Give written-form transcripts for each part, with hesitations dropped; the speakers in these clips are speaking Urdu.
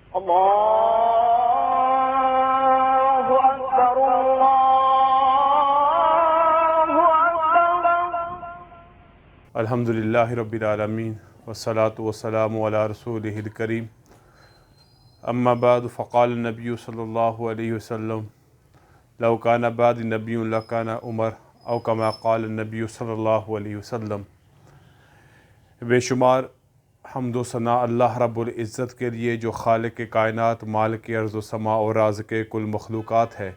الله أكبر الله أكبر. الحمد للہ رب العالمین والصلاة والسلام علی رسولہ الکریم. اما بعد فقال النبی صلی اللہ علیہ وسلم لو کان بعد نبی لکان عمر او کما قال النبی صلی اللہ علیہ وسلم. بے شمار حمد و ثناء اللہ رب العزت کے لیے جو خالق کائنات، مالک ارض و سما اور رازق کل مخلوقات ہے،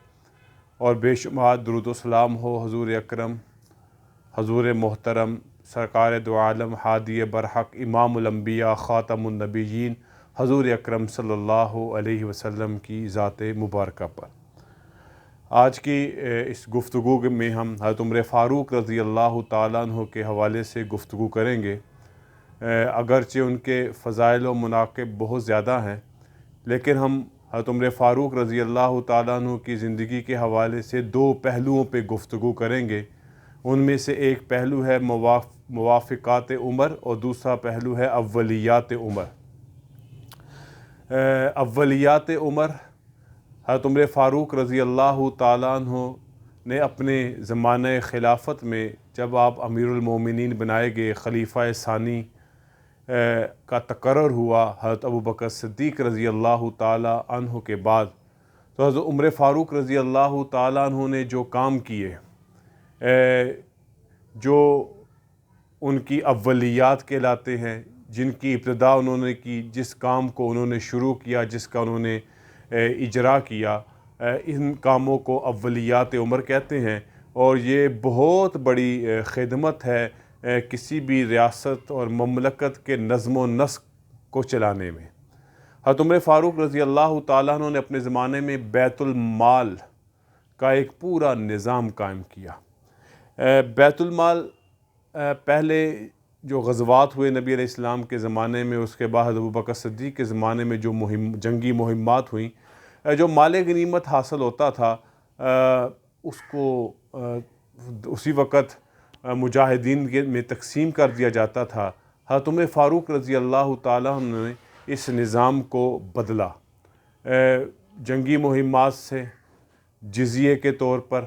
اور بے شمار درود و سلام ہو حضور اکرم، حضور محترم، سرکار دو عالم، ہادی برحق، امام الانبیاء، خاتم النبیین، حضور اکرم صلی اللہ علیہ وسلم کی ذات مبارکہ پر. آج کی اس گفتگو میں ہم حضرت عمر فاروق رضی اللہ تعالیٰ عنہ کے حوالے سے گفتگو کریں گے. اگرچہ ان کے فضائل و مناقب بہت زیادہ ہیں، لیکن ہم حضرت عمر فاروق رضی اللہ تعالیٰ عنہ کی زندگی کے حوالے سے دو پہلوؤں پہ گفتگو کریں گے. ان میں سے ایک پہلو ہے موافقات عمر اور دوسرا پہلو ہے اولیات عمر. اولیات عمر، حضرت عمر فاروق رضی اللہ تعالیٰ عنہ نے اپنے زمانہ خلافت میں جب آپ امیر المومنین بنائے گئے، خلیفہ ثانی کا تقرر ہوا حضرت ابوبکر صدیق رضی اللہ تعالیٰ عنہ کے بعد، تو حضرت عمر فاروق رضی اللہ تعالیٰ عنہ نے جو کام کیے، جو ان کی اولیات کہلاتے ہیں، جن کی ابتدا انہوں نے کی، جس کام کو انہوں نے شروع کیا، جس کا انہوں نے اجرا کیا، ان کاموں کو اولیات عمر کہتے ہیں. اور یہ بہت بڑی خدمت ہے کسی بھی ریاست اور مملکت کے نظم و نسق کو چلانے میں. حضرت عمر فاروق رضی اللہ تعالیٰ عنہ نے اپنے زمانے میں بیت المال کا ایک پورا نظام قائم کیا. بیت المال پہلے جو غزوات ہوئے نبی علیہ السلام کے زمانے میں، اس کے بعد ابوبکر صدیق کے زمانے میں جو جنگی مہمات ہوئیں، جو مال غنیمت حاصل ہوتا تھا اس کو اسی وقت مجاہدین میں تقسیم کر دیا جاتا تھا. حضرت عمر فاروق رضی اللہ تعالیٰ عنہ نے اس نظام کو بدلا. جنگی مہمات سے جزیے کے طور پر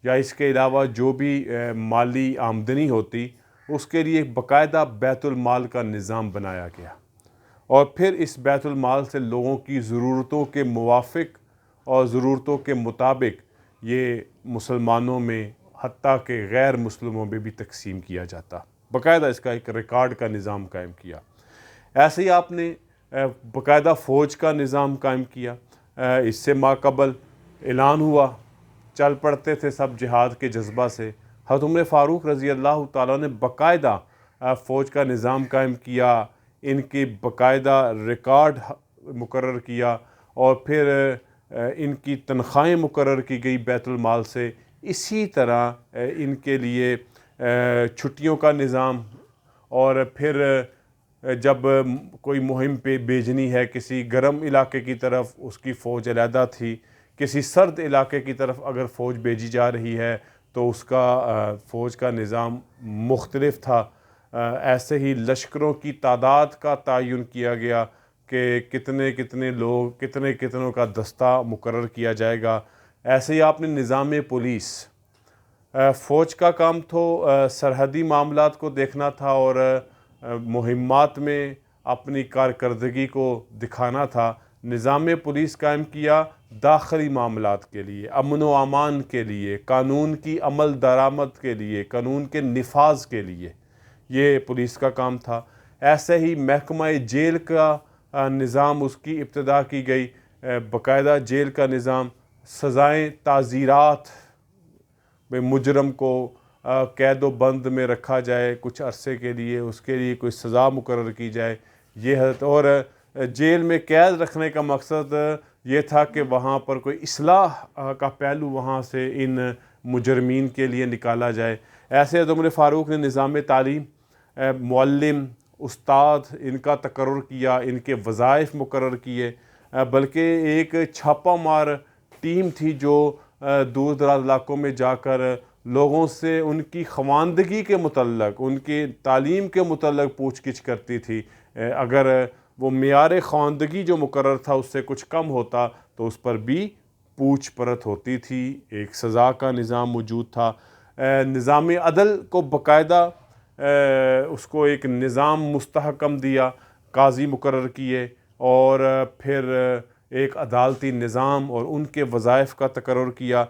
یا اس کے علاوہ جو بھی مالی آمدنی ہوتی، اس کے لیے ایک باقاعدہ بیت المال کا نظام بنایا گیا، اور پھر اس بیت المال سے لوگوں کی ضرورتوں کے موافق اور ضرورتوں کے مطابق یہ مسلمانوں میں حتیٰ کہ غیر مسلموں میں بھی تقسیم کیا جاتا. باقاعدہ اس کا ایک ریکارڈ کا نظام قائم کیا. ایسے ہی آپ نے باقاعدہ فوج کا نظام قائم کیا. اس سے ماقبل اعلان ہوا، چل پڑتے تھے سب جہاد کے جذبہ سے. حضرت عمر فاروق رضی اللہ تعالیٰ نے باقاعدہ فوج کا نظام قائم کیا، ان کی باقاعدہ ریکارڈ مقرر کیا، اور پھر ان کی تنخواہیں مقرر کی گئی بیت المال سے. اسی طرح ان کے لیے چھٹیوں کا نظام، اور پھر جب کوئی مہم پہ بھیجنی ہے کسی گرم علاقے کی طرف، اس کی فوج علیحدہ تھی. کسی سرد علاقے کی طرف اگر فوج بھیجی جا رہی ہے تو اس کا فوج کا نظام مختلف تھا. ایسے ہی لشکروں کی تعداد کا تعین کیا گیا کہ کتنے لوگ، کتنوں کا دستہ مقرر کیا جائے گا. ایسے ہی آپ نے نظام پولیس، فوج کا کام تو سرحدی معاملات کو دیکھنا تھا اور مہمات میں اپنی کارکردگی کو دکھانا تھا. نظام پولیس قائم کیا داخلی معاملات کے لیے، امن و امان کے لیے، قانون کی عمل درآمد کے لیے، قانون کے نفاذ کے لیے، یہ پولیس کا کام تھا. ایسے ہی محکمہ جیل کا نظام، اس کی ابتدا کی گئی. باقاعدہ جیل کا نظام، سزائیں، تعزیرات میں مجرم کو قید و بند میں رکھا جائے کچھ عرصے کے لیے، اس کے لیے کوئی سزا مقرر کی جائے. یہ ہے. اور جیل میں قید رکھنے کا مقصد یہ تھا کہ وہاں پر کوئی اصلاح کا پہلو وہاں سے ان مجرمین کے لیے نکالا جائے. ایسے حضرت عمر فاروق نے نظام تعلیم، معلم، استاد، ان کا تقرر کیا، ان کے وظائف مقرر کیے. بلکہ ایک چھاپہ مار ٹیم تھی جو دور دراز علاقوں میں جا کر لوگوں سے ان کی خواندگی کے متعلق، ان کی تعلیم کے متعلق پوچھ گچھ کرتی تھی. اگر وہ معیار خواندگی جو مقرر تھا اس سے کچھ کم ہوتا تو اس پر بھی پوچھ پرت ہوتی تھی، ایک سزا کا نظام موجود تھا۔ نظام عدل کو باقاعدہ اس کو ایک نظام مستحکم دیا، قاضی مقرر کیے، اور پھر ایک عدالتی نظام اور ان کے وظائف کا تقرر کیا۔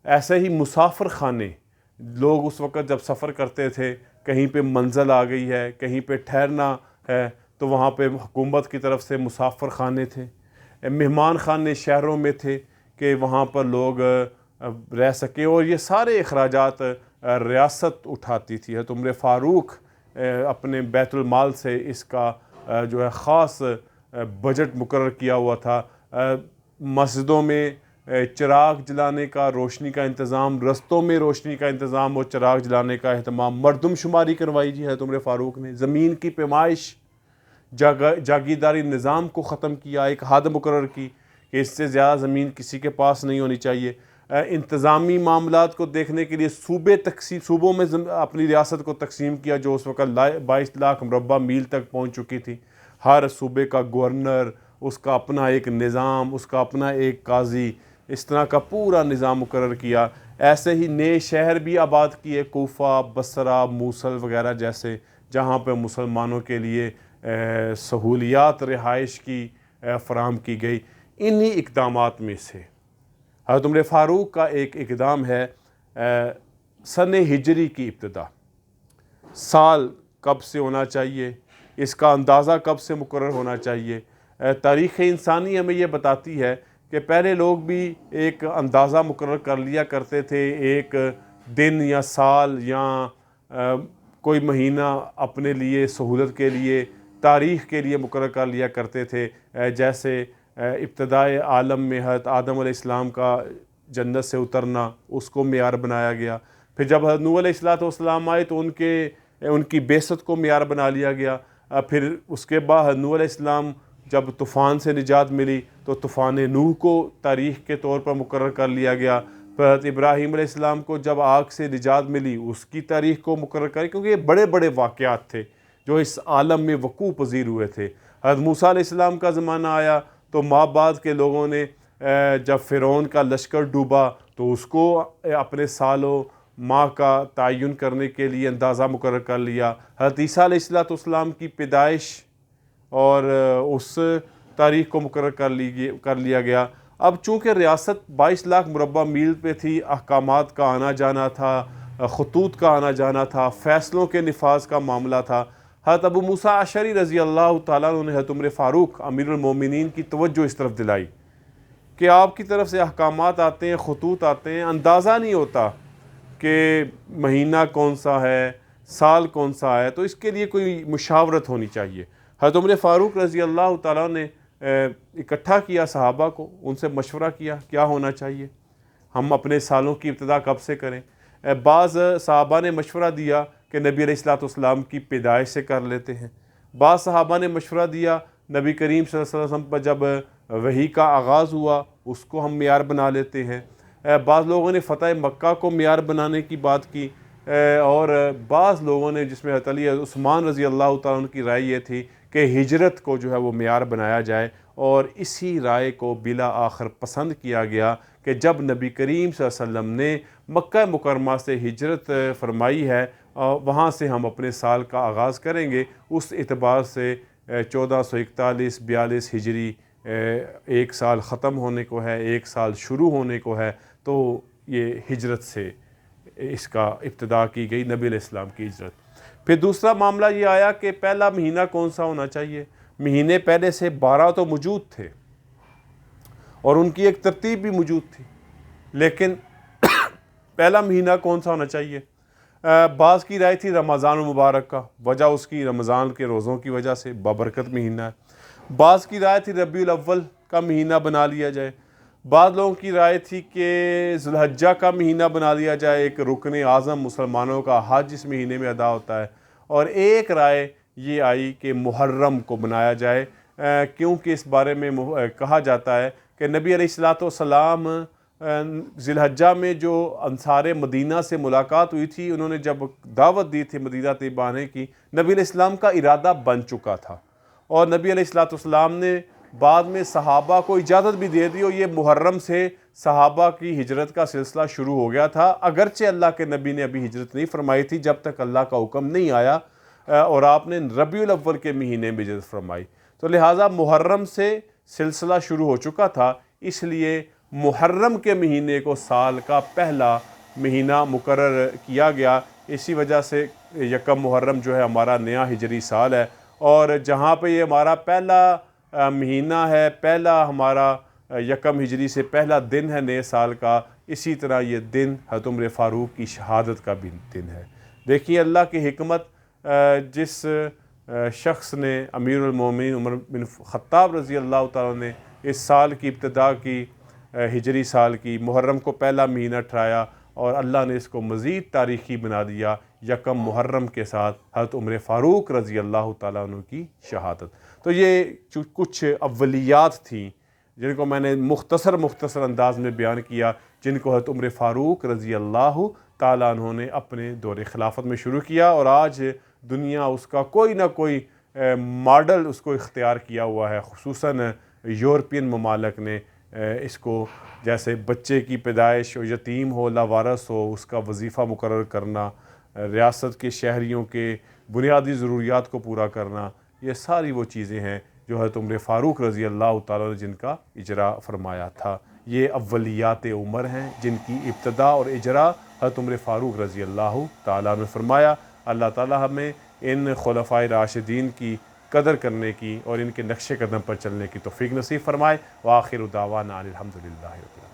ایسے ہی مسافر خانے، لوگ اس وقت جب سفر کرتے تھے، کہیں پہ منزل آ گئی ہے، کہیں پہ ٹھہرنا ہے، تو وہاں پہ حکومت کی طرف سے مسافر خانے تھے، مہمان خانے شہروں میں تھے کہ وہاں پر لوگ رہ سکیں، اور یہ سارے اخراجات ریاست اٹھاتی تھی۔ حضرت عمر فاروق اپنے بیت المال سے اس کا جو ہے خاص بجٹ مقرر کیا ہوا تھا۔ مسجدوں میں چراغ جلانے کا، روشنی کا انتظام، رستوں میں روشنی کا انتظام اور چراغ جلانے کا اہتمام، مردم شماری کروائی جی حضرت عمر فاروق نے۔ زمین کی پیمائش، جاگیرداری نظام کو ختم کیا، ایک حد مقرر کی کہ اس سے زیادہ زمین کسی کے پاس نہیں ہونی چاہیے۔ انتظامی معاملات کو دیکھنے کے لیے صوبوں میں اپنی ریاست کو تقسیم کیا، جو اس وقت 22 لاکھ مربع میل تک پہنچ چکی تھی۔ ہر صوبے کا گورنر، اس کا اپنا ایک نظام، اس کا اپنا ایک قاضی، اس طرح کا پورا نظام مقرر کیا۔ ایسے ہی نئے شہر بھی آباد کیے، کوفہ، بصرہ، موصل وغیرہ جیسے، جہاں پہ مسلمانوں کے لیے سہولیات رہائش کی فراہم کی گئی۔ انہی اقدامات میں سے حضرت عمر فاروق کا ایک اقدام ہے سن ہجری کی ابتدا۔ سال کب سے ہونا چاہیے، اس کا اندازہ کب سے مقرر ہونا چاہیے۔ تاریخ انسانی ہمیں یہ بتاتی ہے کہ پہلے لوگ بھی ایک اندازہ مقرر کر لیا کرتے تھے، ایک دن یا سال یا کوئی مہینہ اپنے لیے سہولت کے لیے، تاریخ کے لیے مقرر کر لیا کرتے تھے۔ جیسے ابتدائے عالم میں حضرت آدم علیہ السلام کا جنت سے اترنا، اس کو معیار بنایا گیا۔ پھر جب حضرت نوح علیہ السلام آئے تو ان کی بعثت کو معیار بنا لیا گیا۔ پھر اس کے بعد حضرت نوح علیہ السلام جب طوفان سے نجات ملی تو طوفان نوح کو تاریخ کے طور پر مقرر کر لیا گیا۔ پھر حضرت ابراہیم علیہ السلام کو جب آگ سے نجات ملی اس کی تاریخ کو مقرر کر، کیونکہ یہ بڑے بڑے واقعات تھے جو اس عالم میں وقوع پذیر ہوئے تھے۔ حضرت موسیٰ علیہ السلام کا زمانہ آیا تو بعد کے لوگوں نے جب فرعون کا لشکر ڈوبا تو اس کو اپنے سال و ماہ کا تعین کرنے کے لیے اندازہ مقرر کر لیا۔ حضرت عیسیٰ علیہ السلام کی پیدائش اور اس تاریخ کو مقرر کر لیا گیا۔ اب چونکہ ریاست 22 لاکھ مربع میل پہ تھی، احکامات کا آنا جانا تھا، خطوط کا آنا جانا تھا، فیصلوں کے نفاذ کا معاملہ تھا۔ حضرت ابو موسیٰ اشعری رضی اللہ تعالیٰ عنہ نے حضرت عمر فاروق امیر المومنین کی توجہ اس طرف دلائی کہ آپ کی طرف سے احکامات آتے ہیں، خطوط آتے ہیں، اندازہ نہیں ہوتا کہ مہینہ کون سا ہے، سال کون سا ہے، تو اس کے لیے کوئی مشاورت ہونی چاہیے۔ حضرت عمر فاروق رضی اللہ تعالیٰ نے اکٹھا کیا صحابہ کو، ان سے مشورہ کیا کیا ہونا چاہیے، ہم اپنے سالوں کی ابتدا کب سے کریں۔ بعض صحابہ نے مشورہ دیا کہ نبی علیہ السلام کی پیدائش سے کر لیتے ہیں۔ بعض صحابہ نے مشورہ دیا نبی کریم صلی اللہ علیہ وسلم پر جب وحی کا آغاز ہوا اس کو ہم معیار بنا لیتے ہیں۔ بعض لوگوں نے فتح مکہ کو معیار بنانے کی بات کی، اور بعض لوگوں نے، جس میں حضرت علی عثمان رضی اللہ تعالیٰ عنہ کی رائے یہ تھی کہ ہجرت کو جو ہے وہ معیار بنایا جائے، اور اسی رائے کو بلا آخر پسند کیا گیا کہ جب نبی کریم صلی اللہ علیہ وسلم نے مکہ مکرمہ سے ہجرت فرمائی ہے، وہاں سے ہم اپنے سال کا آغاز کریں گے۔ اس اعتبار سے 1441-42 ہجری ایک سال ختم ہونے کو ہے، ایک سال شروع ہونے کو ہے، تو یہ ہجرت سے اس کا ابتدا کی گئی، نبی علیہ السلام کی ہجرت۔ پھر دوسرا معاملہ یہ آیا کہ پہلا مہینہ کون سا ہونا چاہیے۔ مہینے پہلے سے 12 تو موجود تھے اور ان کی ایک ترتیب بھی موجود تھی، لیکن پہلا مہینہ کون سا ہونا چاہیے۔ بعض کی رائے تھی رمضان المبارک کا، وجہ اس کی رمضان کے روزوں کی وجہ سے بابرکت مہینہ ہے۔ بعض کی رائے تھی ربیع الاول کا مہینہ بنا لیا جائے۔ بعض لوگوں کی رائے تھی کہ ذو الحجہ کا مہینہ بنا لیا جائے، ایک رکن اعظم مسلمانوں کا حج اس مہینے میں ادا ہوتا ہے۔ اور ایک رائے یہ آئی کہ محرم کو بنایا جائے، کیونکہ اس بارے میں کہا جاتا ہے کہ نبی علیہ السلام ذی الحجہ میں جو انصار مدینہ سے ملاقات ہوئی تھی، انہوں نے جب دعوت دی تھی مدینہ طیبہ آنے کی، نبی علیہ السلام کا ارادہ بن چکا تھا، اور نبی علیہ الصلوۃ والسلام نے بعد میں صحابہ کو اجازت بھی دے دی، اور یہ محرم سے صحابہ کی ہجرت کا سلسلہ شروع ہو گیا تھا، اگرچہ اللہ کے نبی نے ابھی ہجرت نہیں فرمائی تھی جب تک اللہ کا حکم نہیں آیا اور آپ نے ربیع الاول کے مہینے میں ہجرت فرمائی، تو لہٰذا محرم سے سلسلہ شروع ہو چکا تھا، اس لیے محرم کے مہینے کو سال کا پہلا مہینہ مقرر کیا گیا۔ اسی وجہ سے یکم محرم جو ہے ہمارا نیا ہجری سال ہے، اور جہاں پہ یہ ہمارا پہلا مہینہ ہے، پہلا ہمارا یکم ہجری سے پہلا دن ہے نئے سال کا، اسی طرح یہ دن حضرت عمر فاروق کی شہادت کا بھی دن ہے۔ دیکھیے اللہ کی حکمت، جس شخص نے امیر المومنین عمر بن خطاب رضی اللہ تعالیٰ نے اس سال کی ابتدا کی، ہجری سال کی محرم کو پہلا مہینہ ٹھہرایا، اور اللہ نے اس کو مزید تاریخی بنا دیا یکم محرم کے ساتھ حضرت عمر فاروق رضی اللہ تعالیٰ عنہ کی شہادت۔ تو یہ کچھ اولیات تھیں جن کو میں نے مختصر انداز میں بیان کیا، جن کو حضرت عمر فاروق رضی اللہ تعالیٰ عنہ نے اپنے دور خلافت میں شروع کیا، اور آج دنیا اس کا کوئی نہ کوئی ماڈل اس کو اختیار کیا ہوا ہے، خصوصاً یورپین ممالک نے اس کو، جیسے بچے کی پیدائش ہو، یتیم ہو، لاوارث ہو، اس کا وظیفہ مقرر کرنا، ریاست کے شہریوں کے بنیادی ضروریات کو پورا کرنا، یہ ساری وہ چیزیں ہیں جو حضرت عمر فاروق رضی اللہ تعالیٰ نے جن کا اجرا فرمایا تھا۔ یہ اولیات عمر ہیں جن کی ابتدا اور اجرا حضرت عمر فاروق رضی اللہ تعالیٰ نے فرمایا۔ اللہ تعالیٰ ہمیں ان خلفائے راشدین کی قدر کرنے کی اور ان کے نقش قدم پر چلنے کی توفیق نصیب فرمائے۔ وآخر دعوانا الحمدللہ رب العالمین۔